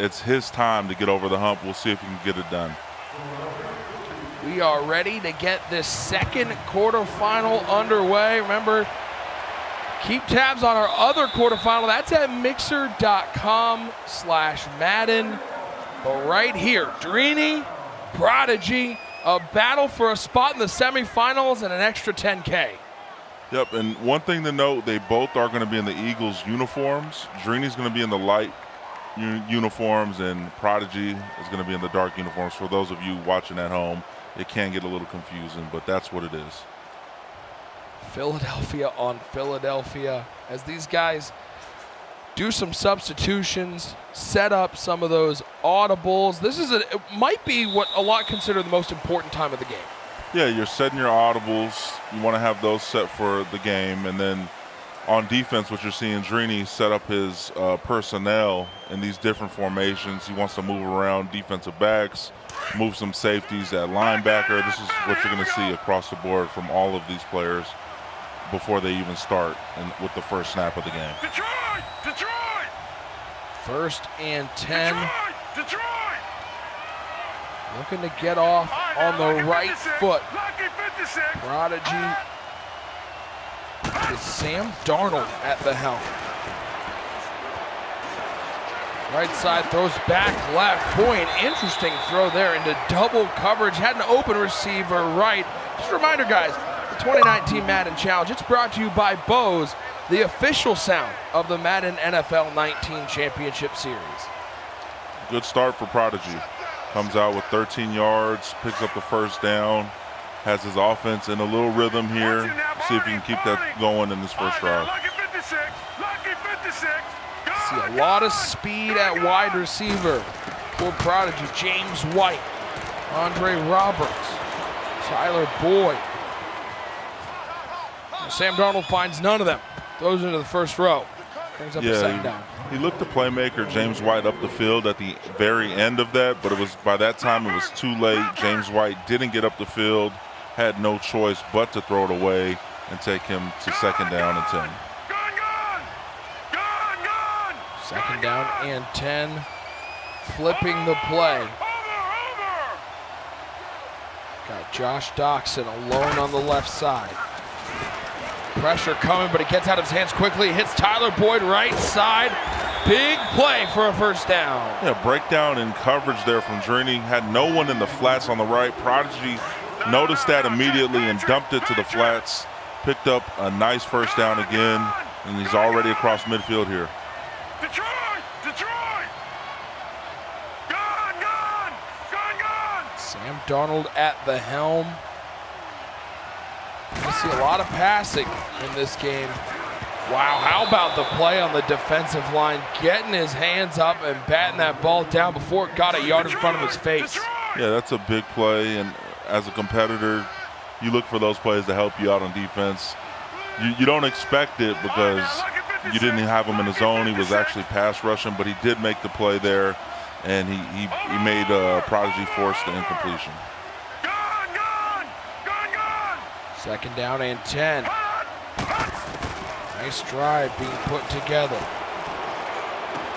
it's his time to get over the hump. We'll see if he can get it done. We are ready to get this second quarterfinal underway. Remember, keep tabs on our other quarterfinal. That's at mixer.com/Madden. But right here, Drini, Prodigy, a battle for a spot in the semifinals and an extra 10K. Yep, and one thing to note, they both are going to be in the Eagles uniforms. Drini's going to be in the light uniforms, and Prodigy is going to be in the dark uniforms. For those of you watching at home, it can get a little confusing, but that's what it is. Philadelphia on Philadelphia as these guys do some substitutions, set up some of those audibles. It might be what a lot consider the most important time of the game. Yeah, you're setting your audibles. You want to have those set for the game. And then on defense, what you're seeing Drini set up his personnel in these different formations. He wants to move around defensive backs, move some safeties at linebacker. This is what you're going to see across the board from all of these players before they even start with the first snap of the game. Detroit! Detroit! 1st and 10. Detroit! Looking to get off on the right foot. Prodigy with Sam Darnold at the helm. Right side throws back left. Boy, an interesting throw there into double coverage. Had an open receiver right. Just a reminder, guys, the 2019 Madden Challenge, it's brought to you by Bose, the official sound of the Madden NFL 19 Championship Series. Good start for Prodigy. Comes out with 13 yards, picks up the first down, has his offense in a little rhythm here. See if he can keep that going in this first drive. See a lot of speed at wide receiver for Prodigy. James White, Andre Roberts, Tyler Boyd. Sam Darnold finds none of them. Throws into the first row. Brings up the second down. He looked the playmaker, James White, up the field at the very end of that, but it was by that time it was too late. James White didn't get up the field, had no choice but to throw it away and take him to second down and 10. Second down and 10. Flipping the play. Got Josh Doxson alone on the left side. Pressure coming, but it gets out of his hands quickly. Hits Tyler Boyd right side. Big play for a first down. Yeah, breakdown in coverage there from Drini. Had no one in the flats on the right. Prodigy noticed that immediately and dumped it to the flats. Picked up a nice first down again, and he's already across midfield here. Detroit! Detroit! Gone! Sam Darnold at the helm. We see a lot of passing in this game. Wow, how about the play on the defensive line, getting his hands up and batting that ball down before it got a yard in front of his face. Yeah, that's a big play, and as a competitor, you look for those plays to help you out on defense. You don't expect it because you didn't have him in the zone. He was actually pass rushing, but he did make the play there, and he made Prodigy force the incompletion. Second down and 10. Nice drive being put together.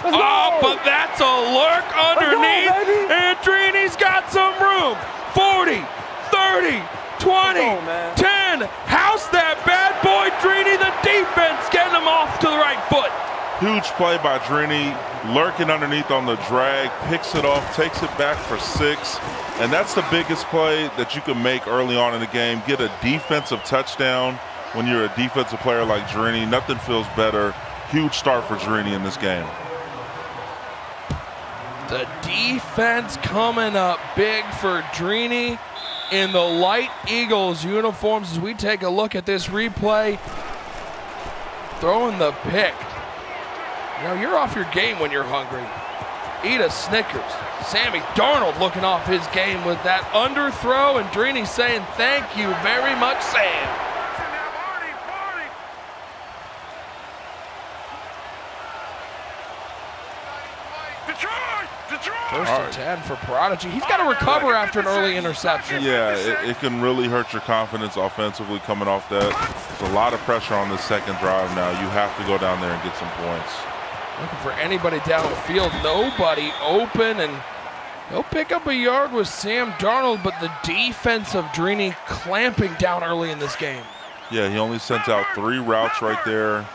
Oh, but that's a lurk underneath, and Drini's got some room. 40, 30, 20, 10. House that bad boy, Drini. The defense getting him off to the right foot. Huge play by Drini, lurking underneath on the drag, picks it off, takes it back for 6. And that's the biggest play that you can make early on in the game. Get a defensive touchdown when you're a defensive player like Drini. Nothing feels better. Huge start for Drini in this game. The defense coming up big for Drini in the light Eagles uniforms as we take a look at this replay. Throwing the pick. You know, you're off your game when you're hungry. Eat a Snickers. Sammy Darnold looking off his game with that underthrow, and Drini saying thank you very much, Sam. First and 10 for Prodigy. He's got to recover after an early interception. Yeah, it can really hurt your confidence offensively coming off that. There's a lot of pressure on the second drive now. You have to go down there and get some points. Looking for anybody downfield, nobody open, and he'll pick up a yard with Sam Darnold, but the defense of Drini clamping down early in this game. Yeah, he only sent out 3 routes right there.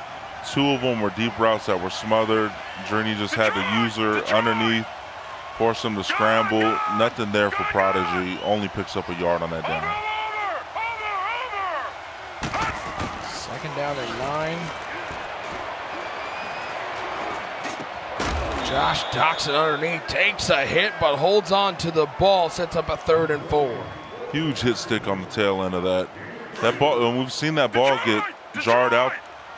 2 of them were deep routes that were smothered. Drini just had the user underneath, forced him to scramble. Nothing there for Prodigy. Only picks up a yard on that down. Second down and 9. Josh Doxson underneath, takes a hit, but holds on to the ball, sets up a 3rd and 4. Huge hit stick on the tail end of that. That ball, and we've seen that ball get jarred out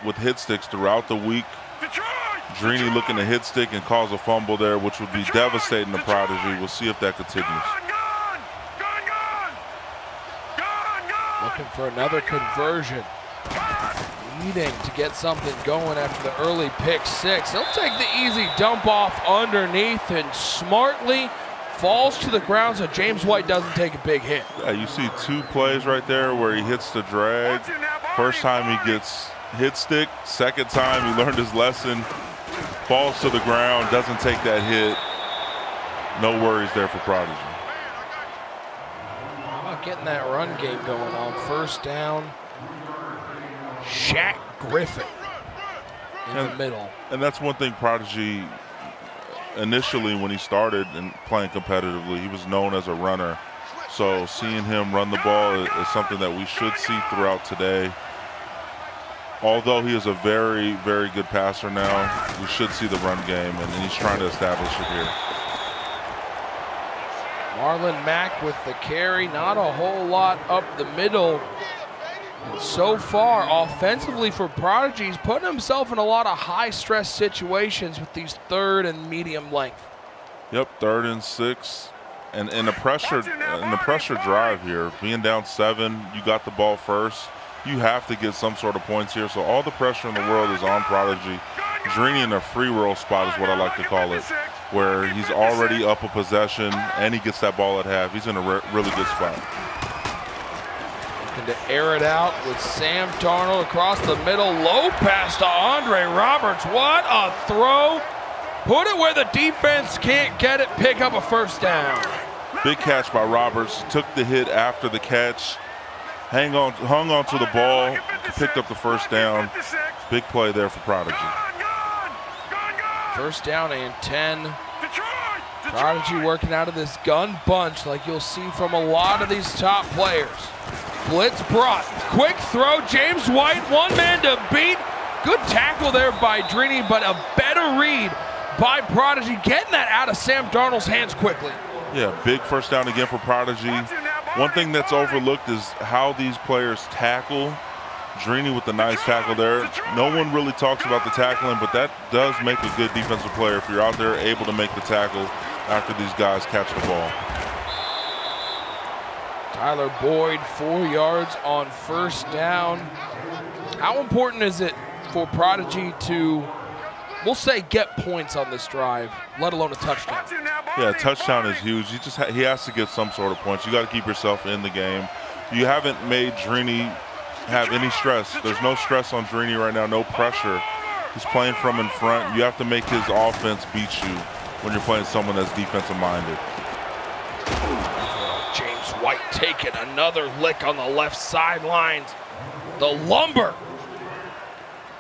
with hit sticks throughout the week. Drini looking to hit stick and cause a fumble there, which would be devastating to Prodigy. We'll see if that continues. Looking for another conversion. Needing to get something going after the early pick 6. He'll take the easy dump off underneath and smartly falls to the ground so James White doesn't take a big hit. Yeah, you see 2 plays right there where he hits the drag. First time he gets hit stick. Second time he learned his lesson. Falls to the ground, doesn't take that hit. No worries there for Prodigy. How about getting that run game going on? First down. Shaq Griffin in the middle. And that's one thing Prodigy, initially when he started and playing competitively, he was known as a runner. So seeing him run the ball is something that we should see throughout today. Although he is a very, very good passer now, we should see the run game, and he's trying to establish it here. Marlon Mack with the carry, not a whole lot up the middle. And so far, offensively for Prodigy, he's putting himself in a lot of high-stress situations with these 3rd and medium length. Yep, 3rd and 6, and in the pressure drive here, being down 7, you got the ball first. You have to get some sort of points here, so all the pressure in the world is on Prodigy. Drini in a free roll spot is what I like to call it, where he's already up a possession and he gets that ball at half. He's in a really good spot. Looking to air it out with Sam Darnold across the middle. Low pass to Andre Roberts. What a throw. Put it where the defense can't get it. Pick up a first down. Big catch by Roberts. Took the hit after the catch. Hung on to the ball. Picked up the first down. Big play there for Prodigy. First down and 10. Prodigy working out of this gun bunch like you'll see from a lot of these top players. Blitz brought, quick throw, James White, 1 man to beat. Good tackle there by Drini, but a better read by Prodigy, getting that out of Sam Darnold's hands quickly. Yeah, big first down again for Prodigy. One thing that's overlooked is how these players tackle. Drini with the nice tackle there. No one really talks about the tackling, but that does make a good defensive player if you're out there able to make the tackle after these guys catch the ball. Tyler Boyd, 4 yards on first down. How important is it for Prodigy to, we'll say, get points on this drive, let alone a touchdown? Yeah, touchdown is huge. He has to get some sort of points. You got to keep yourself in the game. You haven't made Drini have any stress. There's no stress on Drini right now, no pressure. He's playing from in front. You have to make his offense beat you when you're playing someone that's defensive minded. James White taking another lick on the left sidelines. The lumber.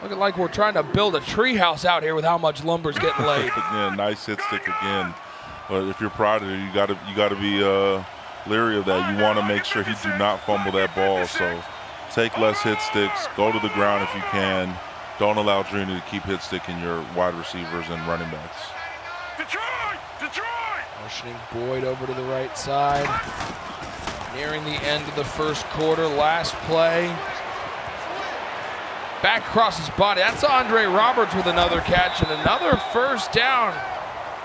Looking like we're trying to build a treehouse out here with how much lumber's getting laid. Yeah, nice hit stick again. But if you're Prodigy, you gotta be leery of that. You want to make sure he do not fumble that ball. So take less hit sticks. Go to the ground if you can. Don't allow Drini to keep hit sticking your wide receivers and running backs. Detroit! Motioning Boyd over to the right side. Nearing the end of the first quarter. Last play. Back across his body. That's Andre Roberts with another catch and another first down.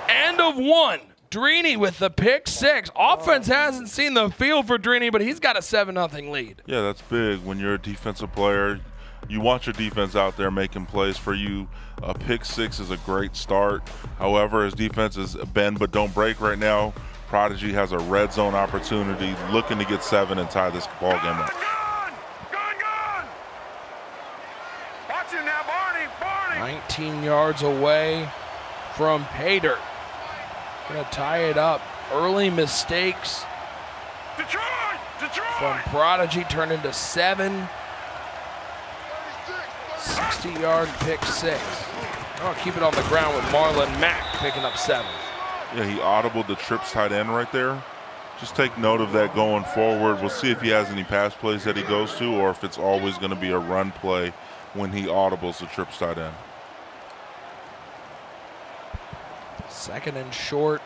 End of 1. Drini with the pick 6. Offense hasn't seen the field for Drini, but he's got a 7-0 lead. Yeah, that's big. When you're a defensive player, you want your defense out there making plays for you. A pick 6 is a great start. However, his defense is bend but don't break right now. Prodigy has a red zone opportunity, looking to get 7 and tie this ball game up. 19 yards away from pay dirt. Gonna tie it up. Early mistakes Detroit! Detroit! from Prodigy turned into 7. 60-yard pick 6. I'll keep it on the ground with Marlon Mack picking up 7. Yeah, he audibled the trips tight end right there. Just take note of that going forward. We'll see if he has any pass plays that he goes to or if it's always going to be a run play when he audibles the trips tight end. 2nd and short.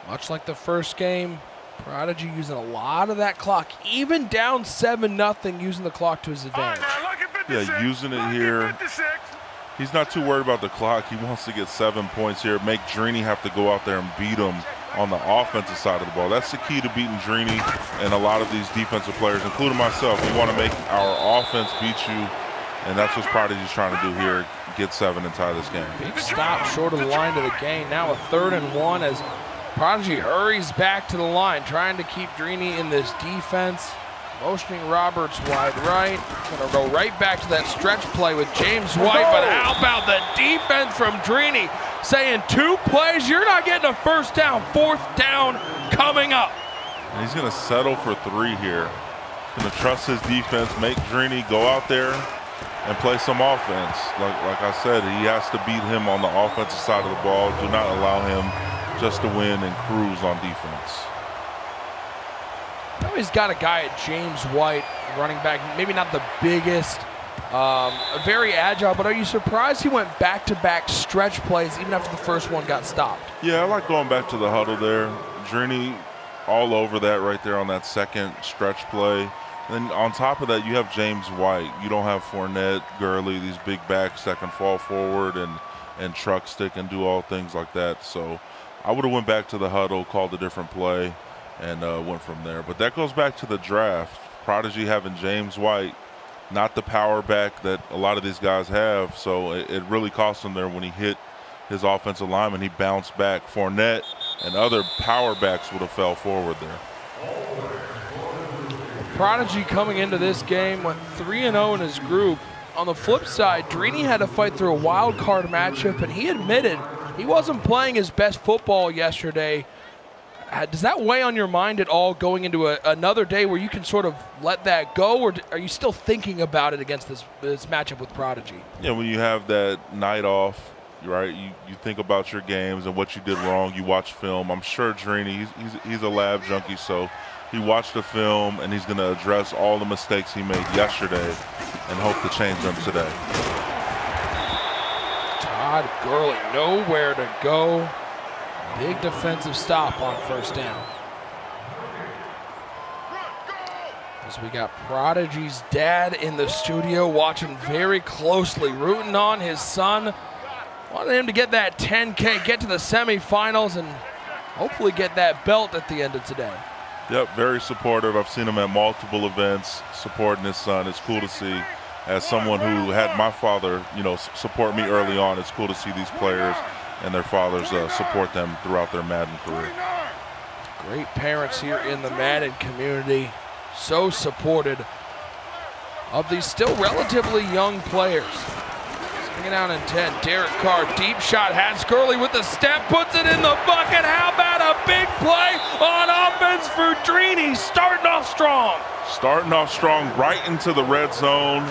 Much like the first game, Prodigy using a lot of that clock, even down 7-0, using the clock to his advantage. Yeah, using it here. He's not too worried about the clock. He wants to get 7 points here, make Drini have to go out there and beat him on the offensive side of the ball. That's the key to beating Drini and a lot of these defensive players, including myself. We want to make our offense beat you, and that's what Prodigy's trying to do here, get 7 and tie this game. Big stop short of the line to the gain. Now a 3rd and 1 as Prodigy hurries back to the line, trying to keep Drini in this defense. Motioning Roberts wide right. Gonna go right back to that stretch play with James White, but how about the defense from Drini saying 2 plays, you're not getting a 1st down, 4th down coming up. And he's gonna settle for 3 here. He's gonna trust his defense, make Drini go out there and play some offense. Like I said, he has to beat him on the offensive side of the ball. Do not allow him just to win and cruise on defense. I know he's got a guy at James White, running back, maybe not the biggest, very agile, but are you surprised he went back-to-back stretch plays even after the first one got stopped? Yeah, I like going back to the huddle there. Drini all over that right there on that 2nd stretch play. Then on top of that, you have James White. You don't have Fournette, Gurley, these big backs that can fall forward and truck stick and do all things like that. So I would have went back to the huddle, called a different play, and went from there. But that goes back to the draft. Prodigy having James White, not the power back that a lot of these guys have. So it really cost him there when he hit his offensive lineman. He bounced back. Fournette and other power backs would have fell forward there. Prodigy coming into this game went 3-0 in his group. On the flip side, Drini had to fight through a wild card matchup, and he admitted he wasn't playing his best football yesterday. Does that weigh on your mind at all going into another day where you can sort of let that go, or are you still thinking about it against this matchup with Prodigy? Yeah, when you have that night off, right, you think about your games and what you did wrong. You watch film. I'm sure Drini, he's a lab junkie, so he watched the film and he's going to address all the mistakes he made yesterday and hope to change them today. Todd Gurley, nowhere to go. Big defensive stop on 1st down. As we got Prodigy's dad in the studio watching very closely, rooting on his son. Wanted him to get that 10K, get to the semifinals, and hopefully get that belt at the end of today. Yep, very supportive. I've seen him at multiple events supporting his son. It's cool to see. As someone who had my father, support me early on, it's cool to see these players and their fathers support them throughout their Madden career. Great parents here in the Madden community, so supported of these still relatively young players. Swinging out in 10, Derek Carr, deep shot, has Gurley with the step, puts it in the bucket. How about a big play on offense for Drini, starting off strong. Starting off strong right into the red zone,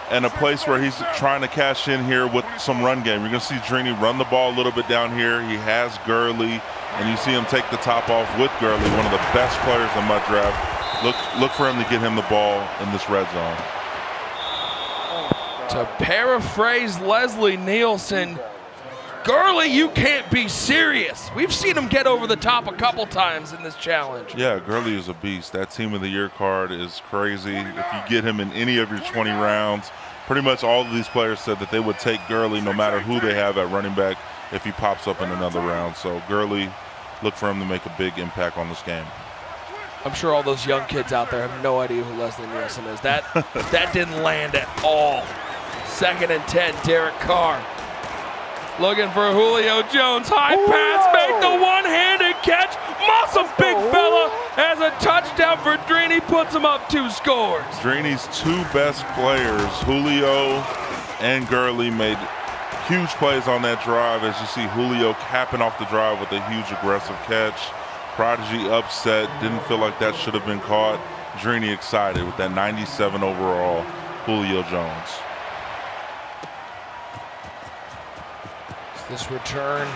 and a place where he's trying to cash in here with some run game. You're going to see Drini run the ball a little bit down here. He has Gurley, and you see him take the top off with Gurley, one of the best players in my draft. Look for him to get him the ball in this red zone. To paraphrase Leslie Nielsen, Gurley, you can't be serious. We've seen him get over the top a couple times in this challenge. Yeah, Gurley is a beast. That Team of the Year card is crazy. If you get him in any of your 20 rounds, pretty much all of these players said that they would take Gurley no matter who they have at running back if he pops up in another round. So Gurley, look for him to make a big impact on this game. I'm sure all those young kids out there have no idea who Leslie Nielsen is. That didn't land at all. 2nd and 10, Derek Carr. Looking for Julio Jones, high pass, make the one-handed catch, awesome big fella as a touchdown for Drini puts him up 2 scores. Drini's 2 best players, Julio and Gurley, made huge plays on that drive. As you see Julio capping off the drive with a huge aggressive catch. Prodigy upset, didn't feel like that should have been caught. Drini excited with that 97 overall Julio Jones. This return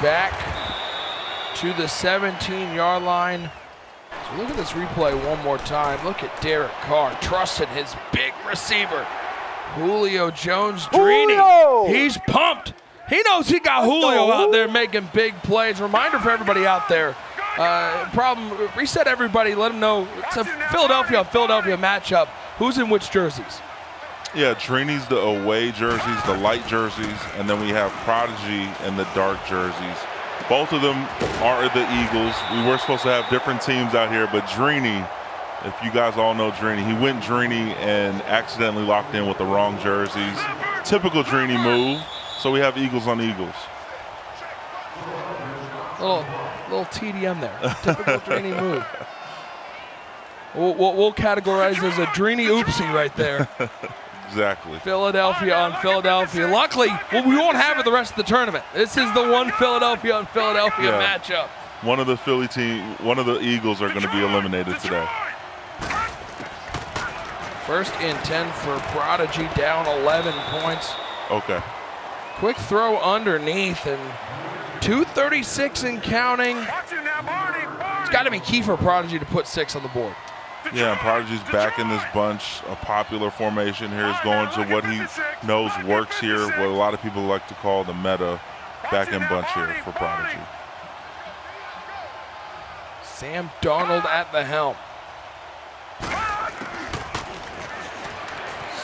back to the 17-yard line. So look at this replay one more time. Look at Derek Carr trusting his big receiver, Julio Jones. Drini, he's pumped. He knows he got Julio out there making big plays. Reminder for everybody out there. Reset everybody. Let them know it's a Philadelphia matchup. Who's in which jerseys? Yeah, Drini's the away jerseys, the light jerseys, and then we have Prodigy in the dark jerseys. Both of them are the Eagles. We were supposed to have different teams out here, but Drini, if you guys all know Drini, he went Drini and accidentally locked in with the wrong jerseys. Typical Drini move, so we have Eagles on Eagles. Little TDM there, typical Drini move. We'll categorize as a Drini oopsie right there. Exactly. Philadelphia on Philadelphia. Luckily, we won't have it the rest of the tournament. This is the one Philadelphia on Philadelphia matchup. One of the Eagles are going to be eliminated today. 1st and 10 for Prodigy, down 11 points. Okay. Quick throw underneath and 2:36 and counting. It's got to be key for Prodigy to put 6 on the board. Yeah, and Prodigy's back in this bunch. A popular formation here is going to what he knows works here, what a lot of people like to call the meta back in bunch here for Prodigy. Sam Darnold at the helm.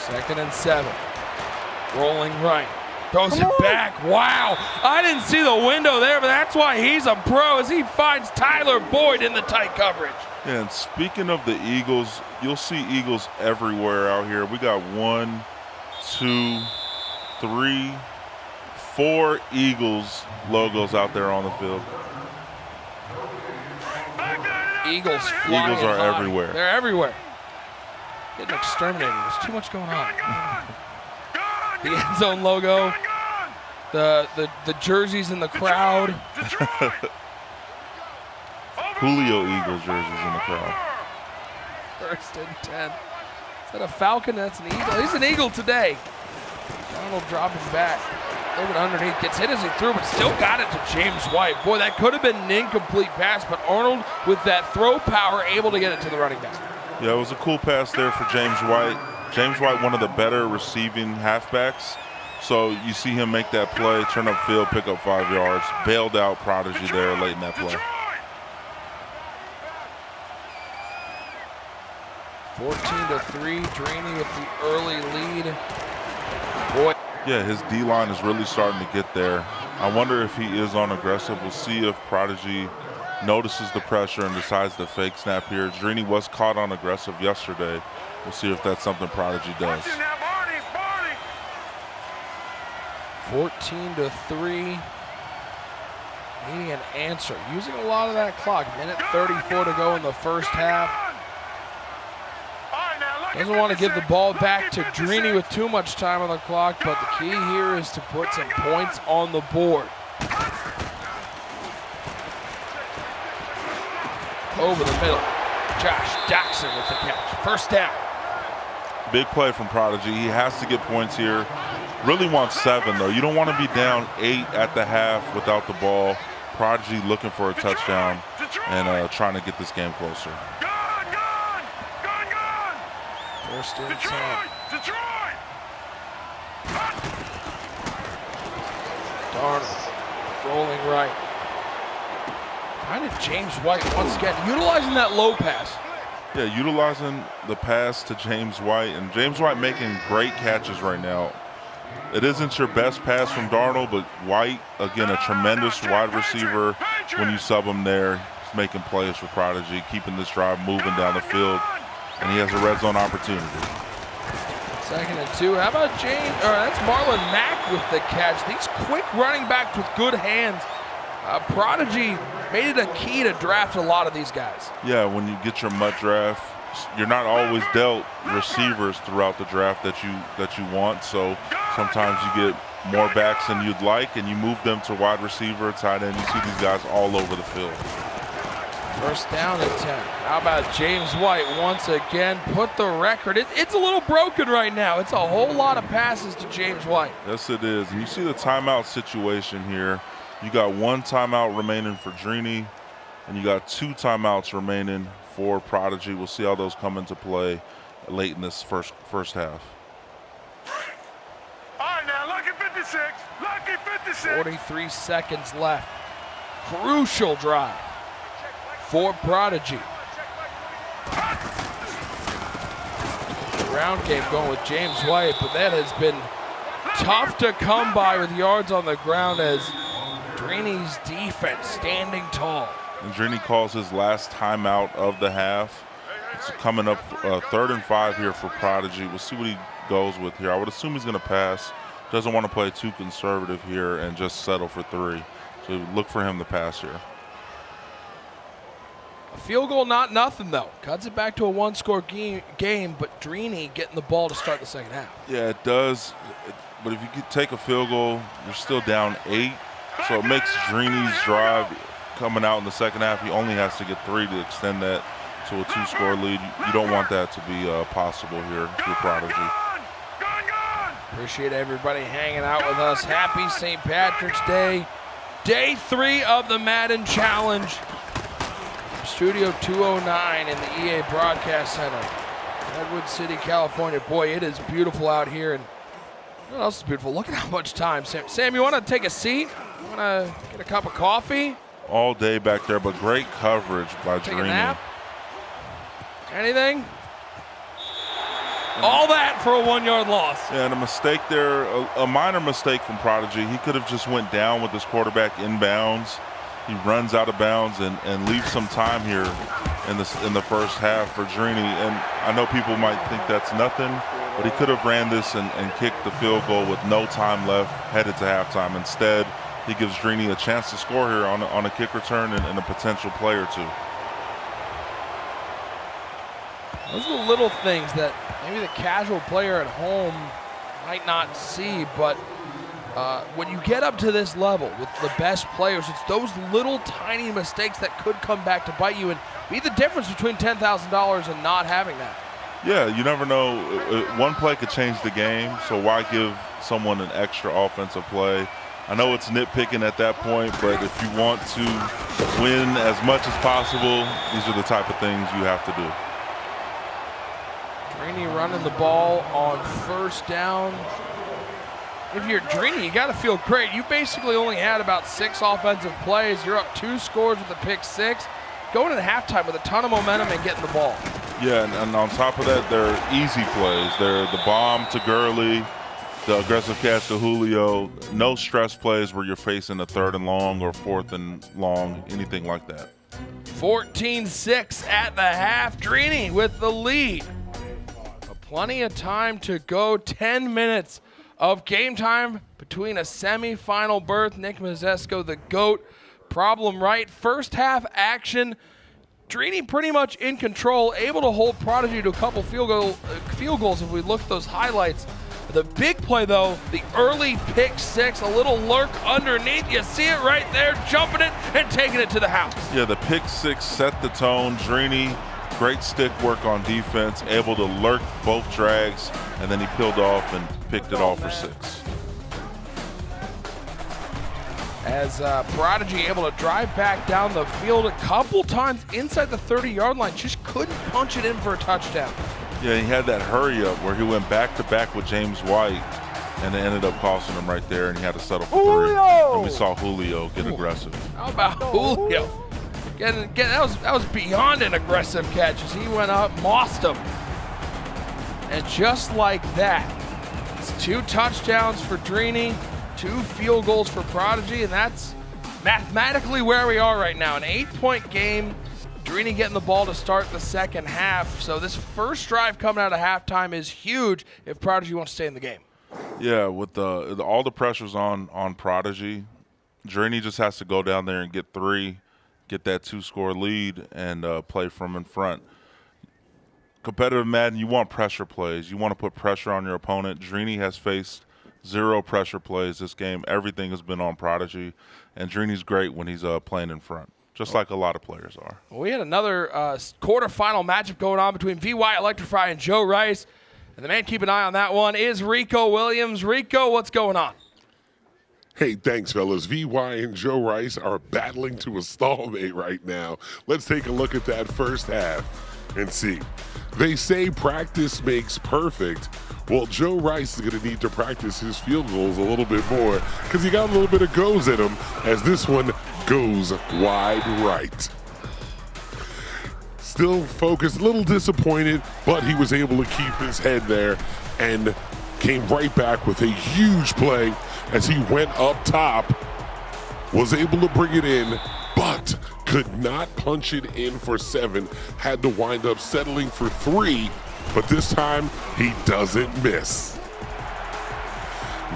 2nd and 7. Rolling right. Throws it back. Wow. I didn't see the window there, but that's why he's a pro, as he finds Tyler Boyd in the tight coverage. Yeah, and speaking of the Eagles, you'll see Eagles everywhere out here. We got 1, 2, 3, 4 Eagles logos out there on the field. Eagles flying Eagles are high. everywhere. They're everywhere. Getting exterminated. There's too much going on. The end zone logo, the jerseys in the crowd. Julio Eagles jerseys in the crowd. 1st and 10. Is that a Falcon? That's an Eagle. He's an Eagle today. Donald dropping back. A little bit underneath. Gets hit as he threw, but still got it to James White. Boy, that could have been an incomplete pass, but Arnold, with that throw power, able to get it to the running back. Yeah, it was a cool pass there for James White. James White, one of the better receiving halfbacks. So you see him make that play, turn up field, pick up 5 yards. Bailed out Prodigy there late in that play. 14-3, Drini with the early lead. Boy. Yeah, his D-line is really starting to get there. I wonder if he is on aggressive. We'll see if Prodigy notices the pressure and decides to fake snap here. Drini was caught on aggressive yesterday. We'll see if that's something Prodigy does. 14-3. Needing an answer. Using a lot of that clock. 1:34 to go in the first half. Doesn't want to give the ball back to Drini with too much time on the clock, but the key here is to put some points on the board. Over the middle. Josh Jackson with the catch. 1st down. Big play from Prodigy. He has to get points here. Really wants 7, though. You don't want to be down 8 at the half without the ball. Prodigy looking for a touchdown and trying to get this game closer. 1st and 10. Darnold rolling right. Kind of James White once again, utilizing that low pass. Yeah, utilizing the pass to James White, and James White making great catches right now. It isn't your best pass from Darnold, but White, again, a tremendous wide receiver. When you sub him there, he's making plays for Prodigy, keeping this drive moving down the field, and he has a red zone opportunity. 2nd and 2. How about James? That's Marlon Mack with the catch. These quick running backs with good hands. Prodigy made it a key to draft a lot of these guys. Yeah, when you get your MUT draft, you're not always dealt receivers throughout the draft that you want. So sometimes you get more backs than you'd like, and you move them to wide receiver, tight end. You see these guys all over the field. First down attempt. How about James White once again put the record? It's a little broken right now. It's a whole lot of passes to James White. Yes, it is. And you see the timeout situation here. You got one timeout remaining for Drini, and you got 2 timeouts remaining for Prodigy. We'll see how those come into play late in this first half. All right, now, lucky 56. Lucky 56. 43 seconds left. Crucial drive for Prodigy. Ground game going with James White, but that has been tough to come by with yards on the ground as Drini's defense standing tall. And Drini calls his last timeout of the half. It's coming up 3rd and 5 here for Prodigy. We'll see what he goes with here. I would assume he's going to pass. Doesn't want to play too conservative here and just settle for 3. So look for him to pass here. A field goal, not nothing though. Cuts it back to a 1-score game, but Drini getting the ball to start the second half. Yeah, it does. But if you could take a field goal, you're still down 8. So it makes Drini's drive coming out in the second half. He only has to get 3 to extend that to a 2-score lead. You don't want that to be possible here if you're Prodigy. Appreciate everybody hanging out with us. Happy St. Patrick's Day. Day 3 of the Madden Challenge. Studio 209 in the EA Broadcast Center. Redwood City, California. Boy, it is beautiful out here. And what else is beautiful? Look at how much time. Sam, you want to take a seat? You want to get a cup of coffee? All day back there, but great coverage by Take Drini. a nap? Anything? All that for a 1-yard loss. Yeah, and a mistake there, a minor mistake from Prodigy. He could have just went down with his quarterback inbounds. He runs out of bounds and leaves some time here in the first half for Drini. And I know people might think that's nothing, but he could have ran this and kicked the field goal with no time left, headed to halftime. Instead, he gives Drini a chance to score here on a kick return and a potential play or 2. Those are the little things that maybe the casual player at home might not see, but when you get up to this level with the best players, it's those little tiny mistakes that could come back to bite you and be the difference between $10,000 and not having that. Yeah, you never know. One play could change the game, so why give someone an extra offensive play? I know it's nitpicking at that point, but if you want to win as much as possible, these are the type of things you have to do. Drini running the ball on first down. If you're Drini, you got to feel great. You basically only had about 6 offensive plays. You're up 2 scores with a pick 6. Going into halftime with a ton of momentum and getting the ball. Yeah, and on top of that, they're easy plays. They're the bomb to Gurley, the aggressive catch to Julio. No stress plays where you're facing a 3rd and long or 4th and long, anything like that. 14-6 at the half. Drini with the lead. But plenty of time to go. 10 minutes of game time between a semifinal berth. Nick Mazesco, the GOAT. Problem right. First half action. Drini pretty much in control, able to hold Prodigy to a couple field goals if we look at those highlights. The big play, though, the early pick 6, a little lurk underneath. You see it right there, jumping it and taking it to the house. Yeah, the pick 6 set the tone. Drini, great stick work on defense, able to lurk both drags, and then he peeled off and picked it off for 6. As Prodigy able to drive back down the field a couple times inside the 30-yard line, just couldn't punch it in for a touchdown. Yeah, he had that hurry up where he went back-to-back with James White, and it ended up costing him right there, and he had to settle for 3. And we saw Julio get aggressive. How about Julio? That was beyond an aggressive catch as he went up, mossed him. And just like that, it's 2 touchdowns for Drini, 2 field goals for Prodigy, and that's mathematically where we are right now. An 8-point game. Drini getting the ball to start the second half. So this first drive coming out of halftime is huge if Prodigy wants to stay in the game. Yeah, with all the pressures on Prodigy, Drini just has to go down there and get 3, get that 2-score lead, and play from in front. Competitive Madden, you want pressure plays. You want to put pressure on your opponent. Drini has faced 0 pressure plays this game. Everything has been on Prodigy, and Drini's great when he's playing in front, just like a lot of players are. We had another quarterfinal matchup going on between VY Electrify and Joe Rice, and the man keep an eye on that one is Rico Williams. Rico, what's going on? Hey, thanks, fellas. VY and Joe Rice are battling to a stalemate right now. Let's take a look at that first half and see. They say practice makes perfect. Well, Joe Rice is going to need to practice his field goals a little bit more because he got a little bit of goes in him as this one goes wide right. Still focused, a little disappointed, but he was able to keep his head there and came right back with a huge play as he went up top, was able to bring it in, but could not punch it in for 7, had to wind up settling for 3, but this time he doesn't miss.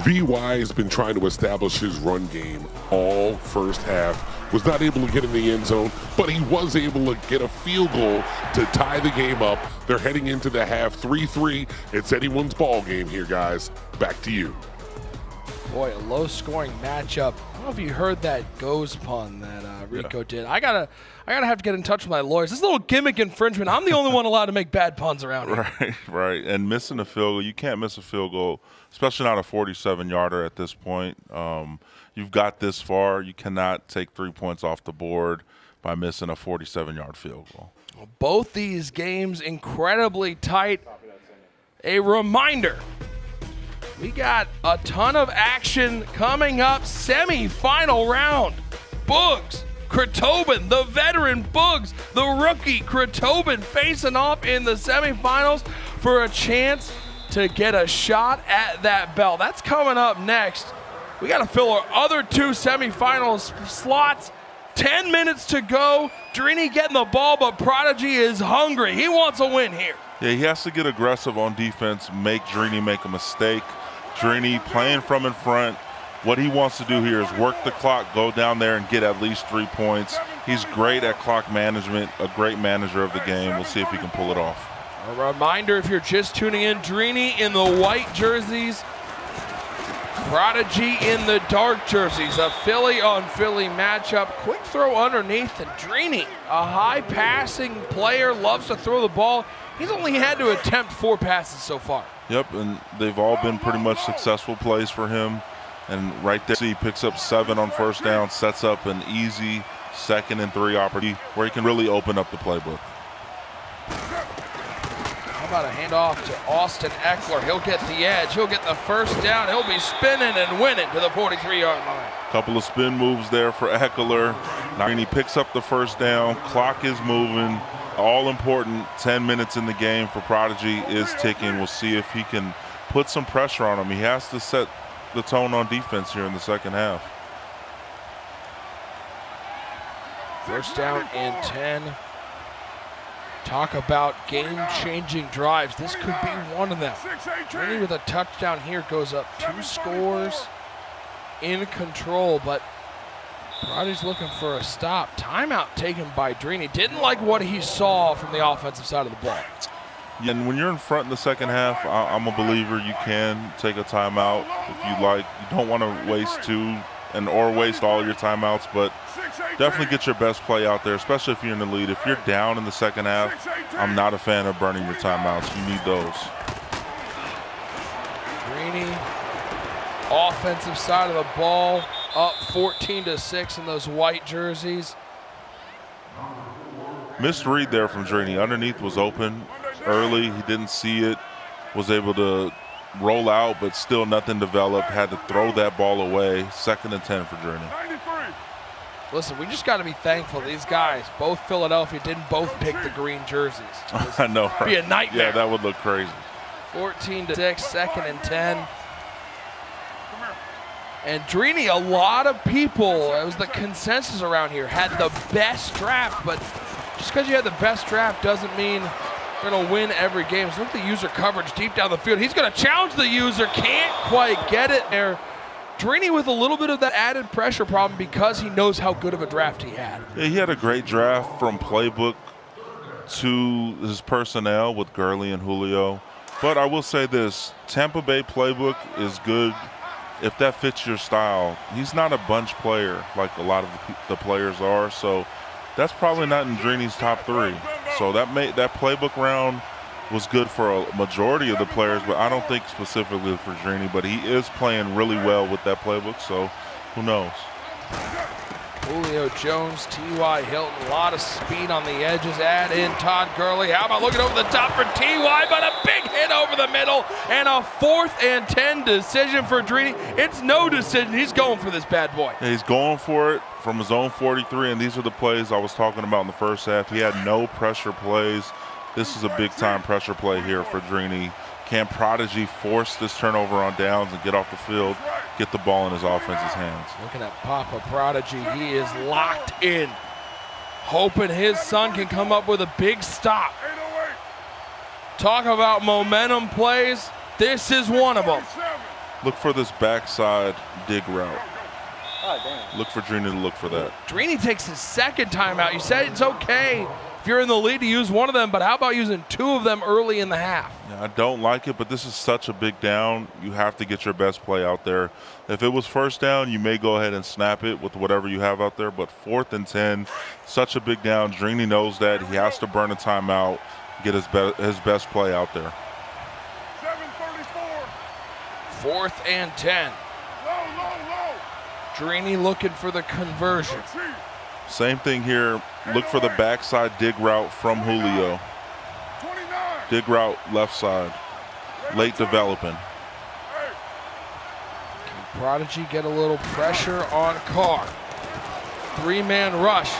VY has been trying to establish his run game all first half, was not able to get in the end zone, but he was able to get a field goal to tie the game up. They're heading into the half 3-3. It's anyone's ball game here, guys. Back to you. Boy, a low-scoring matchup. I don't know if you heard that goes pun that Rico did. I gotta have to get in touch with my lawyers. This is a little gimmick infringement. I'm the only one allowed to make bad puns around here. Right. And missing a field goal, you can't miss a field goal, especially not a 47-yarder at this point. You've got this far. You cannot take 3 points off the board by missing a 47-yard field goal. Both these games incredibly tight. A reminder. We got a ton of action coming up. Semi-final round. Boogs, Kretobin, the veteran Boogs, the rookie Kretobin facing off in the semifinals for a chance to get a shot at that belt. That's coming up next. We got to fill our other 2 semifinals slots. 10 minutes to go. Drini getting the ball, but Prodigy is hungry. He wants a win here. Yeah, he has to get aggressive on defense, make Drini make a mistake. Drini playing from in front. What he wants to do here is work the clock, go down there and get at least 3 points. He's great at clock management, a great manager of the game. We'll see if he can pull it off. A reminder, if you're just tuning in, Drini in the white jerseys, Prodigy in the dark jerseys. A Philly on Philly matchup. Quick throw underneath, and Drini, a high passing player, loves to throw the ball. He's only had to attempt 4 passes so far. Yep, and they've all been pretty much successful plays for him. And right there, he picks up 7 on first down, sets up an easy 2nd and 3 opportunity where he can really open up the playbook. How about a handoff to Austin Eckler? He'll get the edge. He'll get the first down. He'll be spinning and winning to the 43-yard line. Couple of spin moves there for Eckler. Now he picks up the first down. Clock is moving. All important. 10 minutes in the game for Prodigy is ticking. We'll see if he can put some pressure on him. He has to set the tone on defense here in the second half. First down and 10. Talk about game-changing drives. This could be one of them. Drini with a touchdown here goes up 2 scores in control, but Prodigy's looking for a stop. Timeout taken by Drini. Didn't like what he saw from the offensive side of the ball. Yeah, and when you're in front in the second half, I'm a believer you can take a timeout if you like. You don't want to waste 2 or waste all your timeouts, but definitely get your best play out there, especially if you're in the lead. If you're down in the second half, I'm not a fan of burning your timeouts. You need those. Drini, offensive side of the ball, up 14-6 in those white jerseys. Missed read there from Drini. Underneath was open early. He didn't see it, was able to roll out, but still nothing developed. Had to throw that ball away. 2nd and 10 for Drini. Listen, we just got to be thankful these guys, both Philadelphia, didn't both pick the green jerseys. I know, right? Be a nightmare. Yeah, that would look crazy. 14-6, 2nd and 10. And Drini, a lot of people, it was the consensus around here, had the best draft, but just because you had the best draft doesn't mean you're going to win every game. So look at the user coverage deep down the field. He's going to challenge the user, can't quite get it there. Drini with a little bit of that added pressure problem because he knows how good of a draft he had. Yeah, he had a great draft from playbook to his personnel with Gurley and Julio. But I will say this, Tampa Bay playbook is good if that fits your style. He's not a bunch player like a lot of the players are, so that's probably not in Drini's top 3. So that playbook round was good for a majority of the players, but I don't think specifically for Drini. But he is playing really well with that playbook, so who knows? Julio Jones, T.Y. Hilton, a lot of speed on the edges. Add in Todd Gurley. How about looking over the top for T.Y., but a big hit over the middle, and a 4th and 10 decision for Drini. It's no decision. He's going for this bad boy. Yeah, he's going for it from his own 43, and these are the plays I was talking about in the first half. He had no pressure plays. This is a big-time pressure play here for Drini. Can Prodigy force this turnover on downs and get off the field, get the ball in his offense's hands? Looking at Papa Prodigy, he is locked in, hoping his son can come up with a big stop. Talk about momentum plays. This is one of them. Look for this backside dig route. Look for Drini to look for that. Drini takes his 2nd timeout. You said it's okay if you're in the lead to use one of them, but how about using 2 of them early in the half? Yeah, I don't like it, but this is such a big down. You have to get your best play out there. If it was 1st down, you may go ahead and snap it with whatever you have out there, but 4th and 10, such a big down. Drini knows that. He has to burn a timeout, get his best play out there. 4th and 10. Drini looking for the conversion. Same thing here. Look for the backside dig route from Julio. Dig route left side. Late developing. Can Prodigy get a little pressure on Carr? 3-man rush.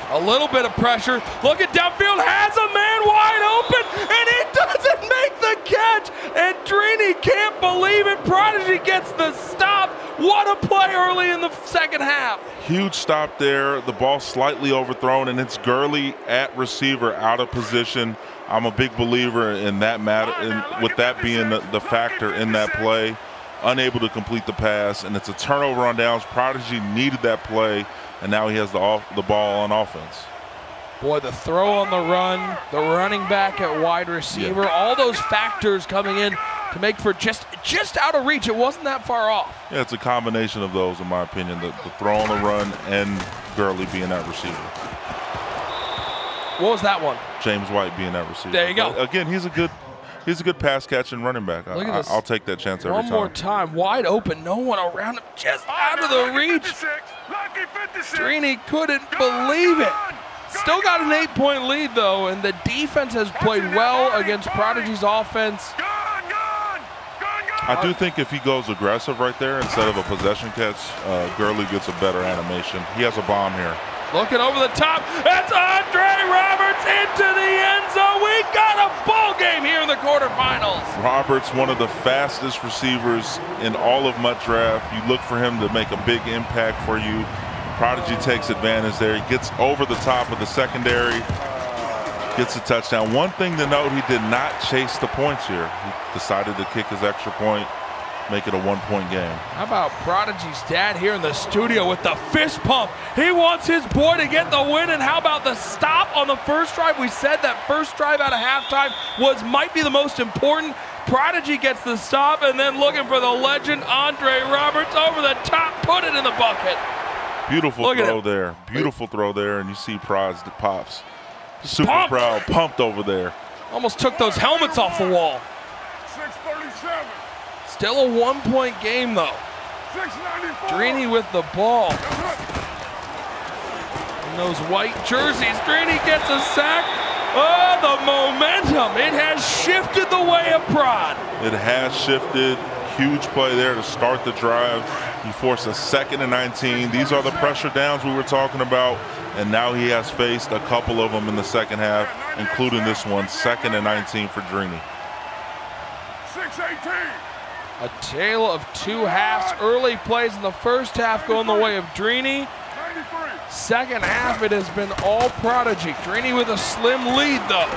A little bit of pressure. Look at downfield. Has a man wide open, and he doesn't make the catch. And Drini can't believe it. Prodigy gets the stop. What a play early in the 2nd half. Huge stop there. The ball slightly overthrown, and it's Gurley at receiver out of position. I'm a big believer in that matter, with that being the factor in that play. Unable to complete the pass, and it's a turnover on downs. Prodigy needed that play, and now he has the ball on offense. Boy, the throw on the run, the running back at wide receiver, all those factors coming in to make for just out of reach. It wasn't that far off. Yeah, it's a combination of those, in my opinion. The throw on the run and Gurley being that receiver. What was that one? James White being that receiver. There you go. But again, he's a good pass catching running back. Look at this. I'll take that chance every time. One more time, wide open, no one around him, just out of the reach. Drini couldn't believe it. Still got an 8-point lead though, and the defense has played well against Prodigy's offense. I do think if he goes aggressive right there instead of a possession catch, Gurley gets a better animation. He has a bomb here. Looking over the top, that's Andre Roberts into the end zone. We got a ball game here in the quarterfinals. Roberts, one of the fastest receivers in all of MUT Draft. You look for him to make a big impact for you. Prodigy takes advantage there. He gets over the top of the secondary, gets a touchdown. One thing to note, he did not chase the points here. He decided to kick his extra point, make it a 1-point game. How about Prodigy's dad here in the studio with the fist pump? He wants his boy to get the win, and how about the stop on the first drive? We said that first drive out of halftime might be the most important. Prodigy gets the stop, and then looking for the legend, Andre Roberts, over the top, put it in the bucket. Beautiful throw there. Beautiful throw there, and you see Prods that pops. Super pumped. proud, pumped over there. Almost took those helmets off the wall. 637. Still a 1-point game though. 694. Drini with the ball. In those white jerseys, Drini gets a sack. Oh, the momentum. It has shifted the way of Prod. It has shifted. Huge play there to start the drive. He forced a 2nd and 19. These are the pressure downs we were talking about, and now he has faced a couple of them in the 2nd half, including this one, 2nd and 19 for Drini. 618. A tale of 2 halves. Early plays in the first half going the way of Drini. 93. 2nd half, it has been all Prodigy. Drini with a slim lead though.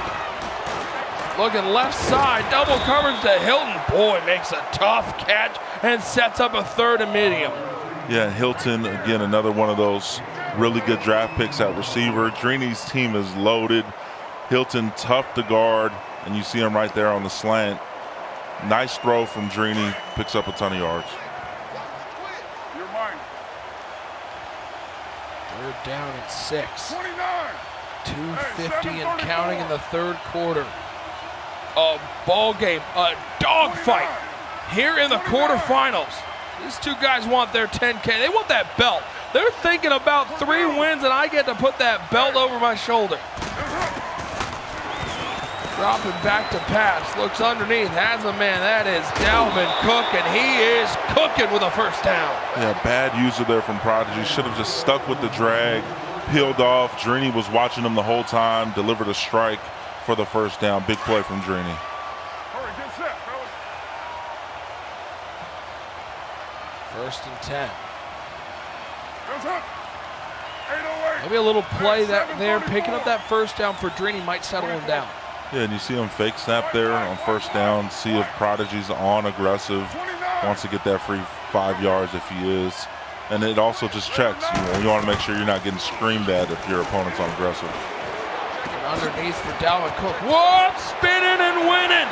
Looking left side, double coverage to Hilton. Boy, makes a tough catch and sets up a 3rd and medium. Yeah, Hilton, again, another one of those really good draft picks at receiver. Drini's team is loaded. Hilton, tough to guard, and you see him right there on the slant. Nice throw from Drini, picks up a ton of yards. You're mine. Third down at 6. 29. 2:50 and counting in the third quarter. A ball game, a dogfight here in the quarterfinals. These two guys want their 10K. They want that belt. They're thinking about 3 wins, and I get to put that belt over my shoulder. Dropping back to pass, looks underneath, has a man. That is Dalvin Cook, and he is cooking with a first down. Yeah, bad user there from Prodigy. Should have just stuck with the drag, peeled off. Drini was watching him the whole time, delivered a strike for the first down. Big play from Drini. Hurry, get set, fellas. First and 10. Goes up. 808. Maybe a little play there, picking up that first down for Drini might settle him down. Yeah, and you see him fake snap there on first down. See if Prodigy's on aggressive, wants to get that free 5 yards if he is. And it also just checks. You want to make sure you're not getting screamed at if your opponent's on aggressive. And underneath for Dalvin Cook. What? Spinning and winning.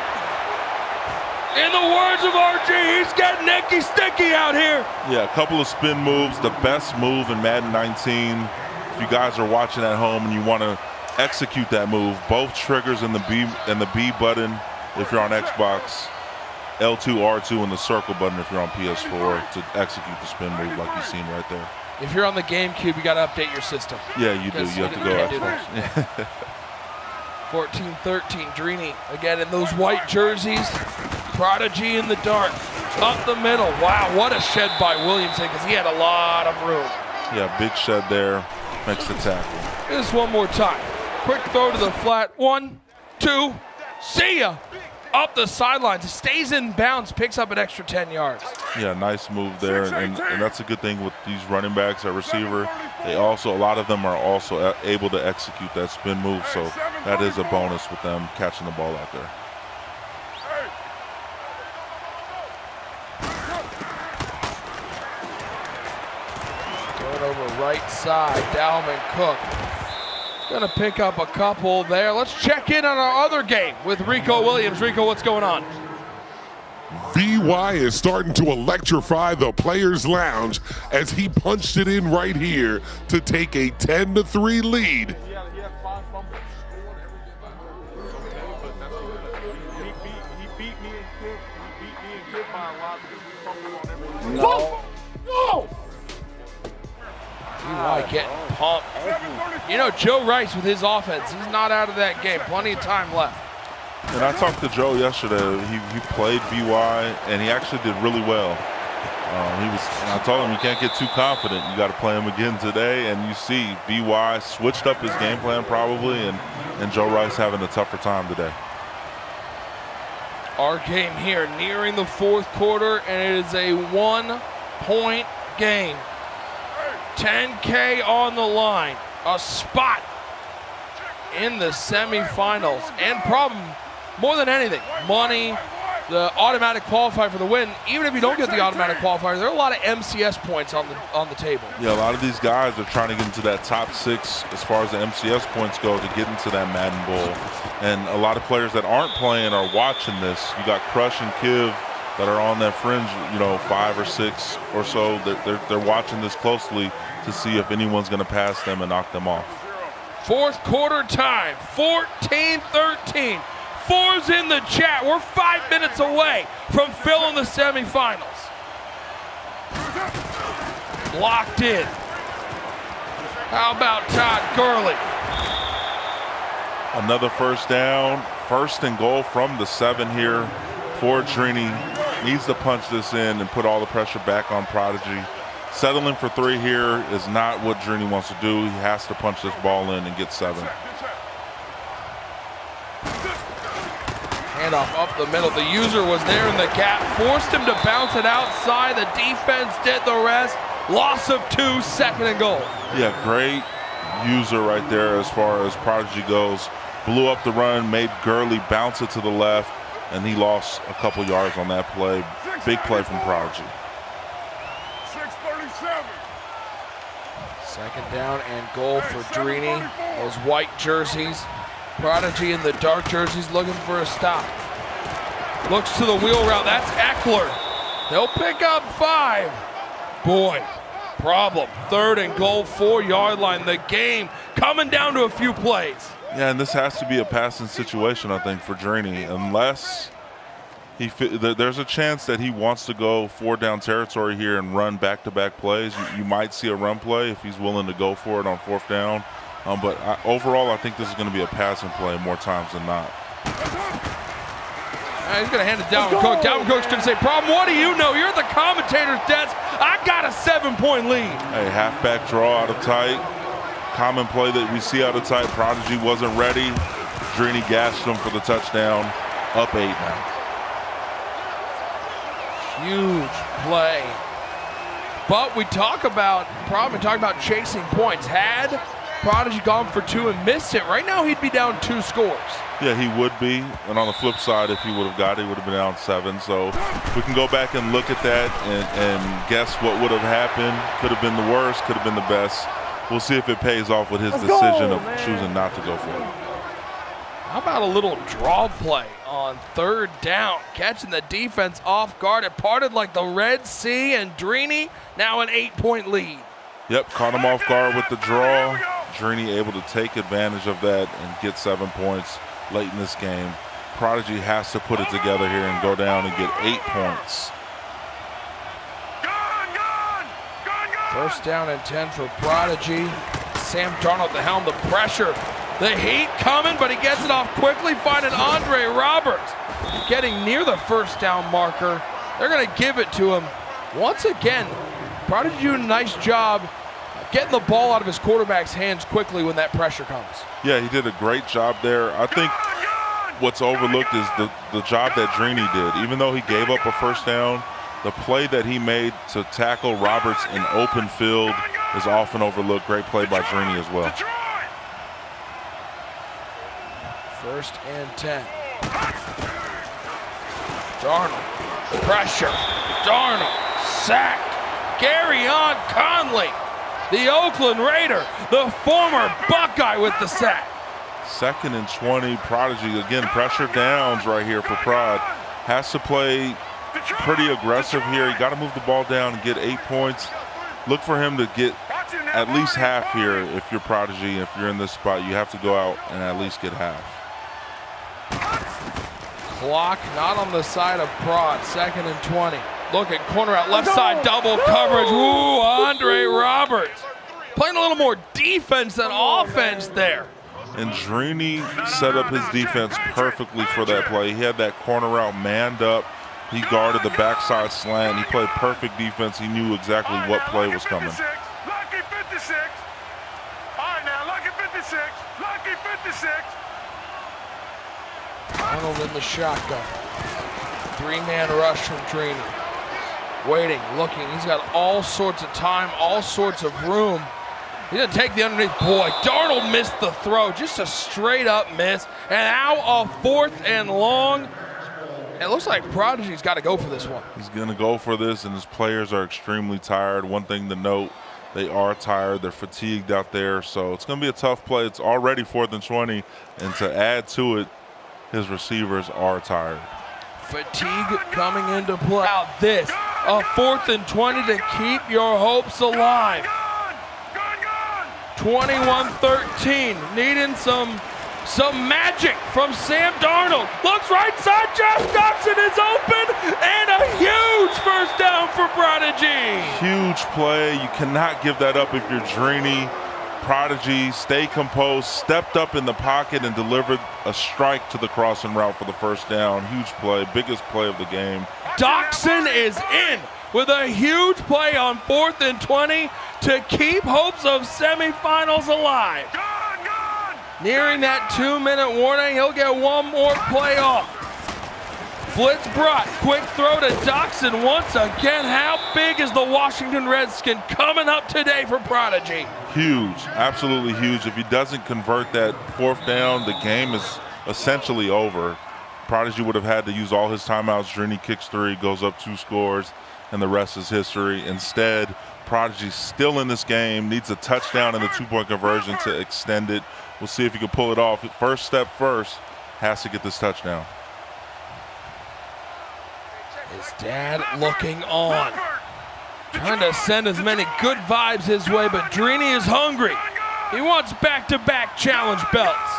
In the words of RG, he's getting Nicky Sticky out here. Yeah, a couple of spin moves. The best move in Madden 19. If you guys are watching at home and you want to execute that move, both triggers in the B button if you're on Xbox, L2, R2, and the circle button if you're on PS4 to execute the spin move like you've seen right there. If you're on the GameCube, you got to update your system. Yeah, you do. You have to go Xbox. 14-13, Drini again in those white jerseys. Prodigy in the dark, up the middle. Wow, what a shed by Williamson because he had a lot of room. Yeah, big shed there, makes the tackle. This one more time. Quick throw to the flat. 1, 2, see ya. Up the sidelines, stays in bounds, picks up an extra 10 yards. Yeah, nice move there, and that's a good thing with these running backs at receiver. A lot of them are also able to execute that spin move, so that is a bonus with them catching the ball out there. Over right side, Dalvin Cook. Gonna pick up a couple there. Let's check in on our other game with Rico Williams. Rico, what's going on? VY is starting to electrify the players' lounge as he punched it in right here to take a 10-3 lead. He had 5 fumbles. He beat me and Kid by a lot because we fumbled on everything. No! VY getting pumped. You know, Joe Rice with his offense, he's not out of that game. Plenty of time left. And I talked to Joe yesterday. He played VY, and he actually did really well. I told him you can't get too confident. You got to play him again today, and you see VY switched up his game plan probably, and Joe Rice having a tougher time today. Our game here nearing the fourth quarter, and it is a 1-point game. 10K on the line, a spot in the semifinals, and problem more than anything, money, the automatic qualifier for the win. Even if you don't get the automatic qualifier, there are a lot of MCS points on the table. Yeah, a lot of these guys are trying to get into that top 6 as far as the MCS points go to get into that Madden Bowl. And a lot of players that aren't playing are watching this. You got Crush and Kiv that are on that fringe, 5 or 6 or so. They're watching this closely to see if anyone's going to pass them and knock them off. Fourth quarter time, 14-13. 4's in the chat. We're 5 minutes away from filling the semifinals. Locked in. How about Todd Gurley? Another first down, 1st and goal from the 7 here for Drini. Needs to punch this in and put all the pressure back on Prodigy. Settling for 3 here is not what Drini wants to do. He has to punch this ball in and get 7. Handoff up the middle. The user was there in the gap, forced him to bounce it outside. The defense did the rest. Loss of 2, 2nd and goal. Yeah, great user right there as far as Prodigy goes. Blew up the run, made Gurley bounce it to the left, and he lost a couple yards on that play. Big play from Prodigy. 6:37. 2nd down and goal for Drini. Those white jerseys. Prodigy in the dark jerseys looking for a stop. Looks to the wheel route. That's Eckler. They'll pick up 5. Boy, problem. 3rd and goal, 4-yard line. The game coming down to a few plays. Yeah, and this has to be a passing situation, I think, for Drini, unless there's a chance that he wants to go 4-down territory here and run back-to-back plays. You might see a run play if he's willing to go for it on 4th down. But overall, I think this is going to be a passing play more times than not. He's going to hand it down to Cook. Dalvin Cook's going to say, problem, what do you know? You're at the commentator's desk. I got a 7-point lead. Hey, halfback draw out of tight. Common play that we see out of tight. Prodigy wasn't ready. Drini gashed him for the touchdown. Up 8 now. Huge play. But we talk about chasing points. Had Prodigy gone for 2 and missed it, right now he'd be down 2 scores. Yeah, he would be. And on the flip side, if he would have got it, he would have been down 7. So we can go back and look at that and guess what would have happened. Could have been the worst, could have been the best. We'll see if it pays off with his decision of choosing not to go for it. How about a little draw play on 3rd down, catching the defense off guard? It parted like the Red Sea, and Drini now an 8-point lead. Yep, caught him off guard with the draw. Drini able to take advantage of that and get 7 points late in this game. Prodigy has to put it together here and go down and get 8 points. 1st down and 10 for Prodigy. Sam Darnold, the helm, the pressure. The heat coming, but he gets it off quickly, finding Andre Roberts. Getting near the 1st down marker. They're going to give it to him. Once again, Prodigy doing a nice job getting the ball out of his quarterback's hands quickly when that pressure comes. Yeah, he did a great job there. I think what's overlooked is the job that Drini did. Even though he gave up a 1st down, the play that he made to tackle Roberts in open field is often overlooked. Great play by Drini as well. 1st and 10. Darnold, pressure. Darnold, sacked. Garyon Conley, the Oakland Raider, the former Buckeye with the sack. 2nd and 20, Prodigy, again, pressure downs right here for Prod. Has to play pretty aggressive here. You got to move the ball down and get 8 points. Look for him to get at least half here if you're Prodigy. If you're in this spot, you have to go out and at least get half. Clock not on the side of Prod. 2nd and 20. Look at corner out left side, double coverage. Ooh, Andre Roberts. Playing a little more defense than offense there. And Drini set up his defense perfectly for that play. He had that corner route manned up. He guarded the backside slant. He played perfect defense. He knew exactly what play was coming. Lucky 56. All right, now, lucky 56. Lucky 56. Arnold in the shotgun. 3-man rush from Drini. Waiting, looking. He's got all sorts of time, all sorts of room. He's going to take the underneath. Boy, Darnold missed the throw. Just a straight-up miss. And now a 4th and long. It looks like Prodigy's got to go for this one. He's going to go for this, and his players are extremely tired. One thing to note, they are tired. They're fatigued out there, so it's going to be a tough play. It's already 4th and 20, and to add to it, his receivers are tired. Fatigue coming into play. Now this, a 4th and 20 to keep your hopes alive. 21-13, needing some magic from Sam Darnold. Looks right side, Jeff Dobson is open, and a huge 1st down for Prodigy. Huge play. You cannot give that up if you're Drini. Prodigy stayed composed, stepped up in the pocket, and delivered a strike to the crossing route for the 1st down. Huge play, biggest play of the game. Dobson is in with a huge play on 4th and 20 to keep hopes of semifinals alive. Nearing that 2-minute warning, he'll get one more play off. Blitz brought, quick throw to Dobson once again. How big is the Washington Redskin coming up today for Prodigy? Huge, absolutely huge. If he doesn't convert that 4th down, the game is essentially over. Prodigy would have had to use all his timeouts. Drini kicks 3, goes up 2 scores. and the rest is history. Instead, Prodigy still in this game, needs a touchdown and the 2-point conversion to extend it. We'll see if he can pull it off. First step first, has to get this touchdown. His dad looking on, trying to send as many good vibes his way, but Drini is hungry. He wants back-to-back challenge belts.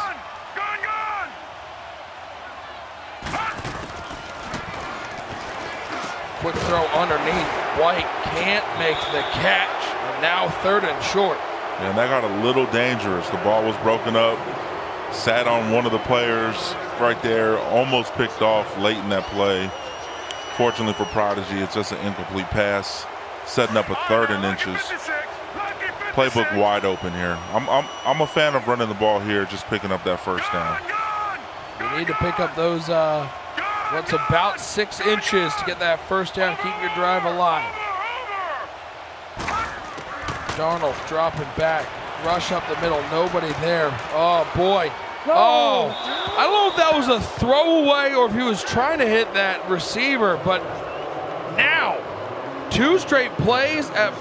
Quick throw underneath. White can't make the catch, and now 3rd and short. And that got a little dangerous. The ball was broken up, sat on one of the players right there, almost picked off late in that play. Fortunately for Prodigy, it's just an incomplete pass, setting up a 3rd and inches. Playbook wide open here. I'm a fan of running the ball here, just picking up that first down. You need to pick up those, what's about 6 inches to get that first down, keep your drive alive. Darnold dropping back, rush up the middle, nobody there. Oh boy. Oh, I don't know if that was a throwaway or if he was trying to hit that receiver, but now 2 straight plays at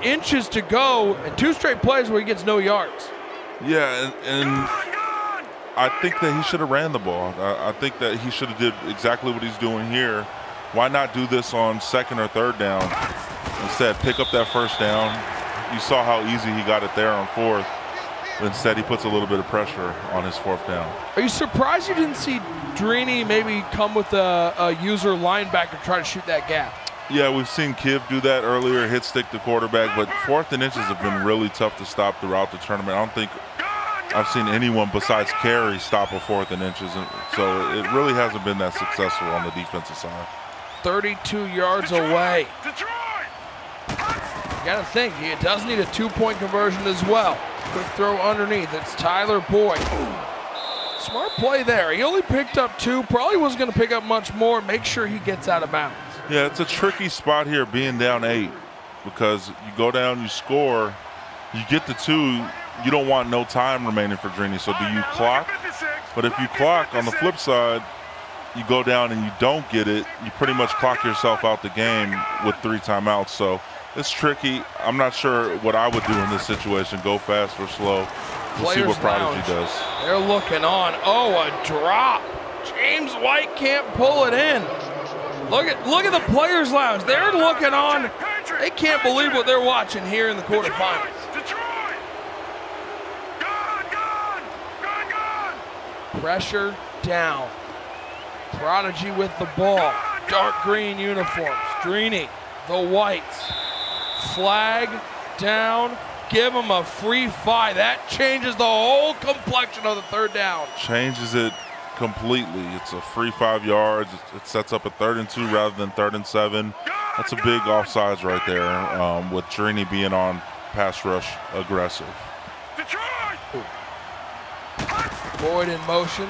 inches to go, and 2 straight plays where he gets no yards. Yeah, and I think that he should have ran the ball. I think that he should have did exactly what he's doing here. Why not do this on 2nd or 3rd down? Instead, pick up that first down. You saw how easy he got it there on 4th. Instead, he puts a little bit of pressure on his 4th down. Are you surprised you didn't see Drini maybe come with a user linebacker try to shoot that gap? Yeah, we've seen Kiv do that earlier, hit stick the quarterback, but 4th and inches have been really tough to stop throughout the tournament. I don't think I've seen anyone besides Carey stop a 4th and inches, and so it really hasn't been that successful on the defensive side. 32 yards away. You gotta think, he does need a 2-point conversion as well. Quick throw underneath, it's Tyler Boyd. Smart play there, he only picked up 2, probably wasn't gonna pick up much more, make sure he gets out of bounds. Yeah, it's a tricky spot here being down 8 because you go down, you score, you get the 2, you don't want no time remaining for Drini, so do you clock? But if you clock, on the flip side, you go down and you don't get it, you pretty much clock yourself out the game with 3 timeouts. So it's tricky. I'm not sure what I would do in this situation, go fast or slow. We'll see what Prodigy does. They're looking on. Oh, a drop. James White can't pull it in. Look at the players' lounge. They're looking on. They can't believe what they're watching here in the quarterfinals. Pressure down. Prodigy with the ball. Dark green uniforms. Drini, the whites. Flag down. Give him a free 5. That changes the whole complexion of the 3rd down. Changes it completely. It's a free 5 yards. It sets up a 3rd and 2 rather than 3rd and 7. That's a big offsides right there with Drini being on pass rush aggressive. Boyd in motion.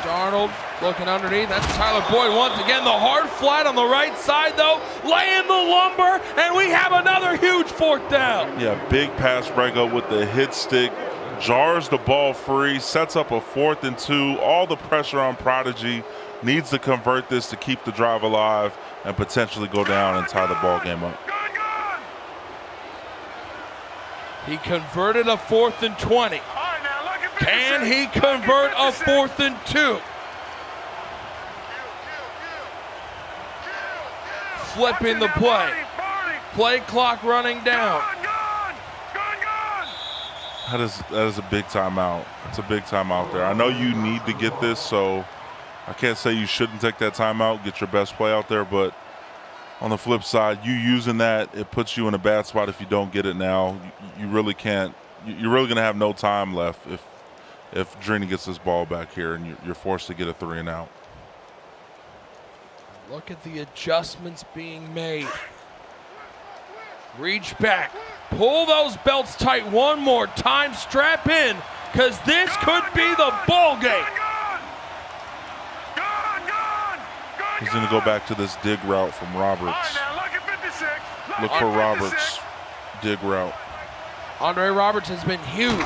Darnold looking underneath. That's Tyler Boyd once again. The hard flat on the right side, though. Laying the lumber, and we have another huge 4th down. Yeah, big pass breakup with the hit stick. Jars the ball free, sets up a 4th and 2. All the pressure on Prodigy. Needs to convert this to keep the drive alive and potentially go down and tie the ball game up. He converted a 4th and 20. Can he convert a 4th and 2? Flipping the play. Play clock running down. That is a big timeout. It's a big timeout there. I know you need to get this, so I can't say you shouldn't take that timeout, get your best play out there, but on the flip side, you using that, it puts you in a bad spot if you don't get it now. You really can't. You're really going to have no time left if Drini gets this ball back here and you're forced to get a 3 and out. Look at the adjustments being made. Reach back. Pull those belts tight one more time. Strap in, because this could be the ball game. He's going to go back to this dig route from Roberts. Look for Roberts' dig route. Andre Roberts has been huge.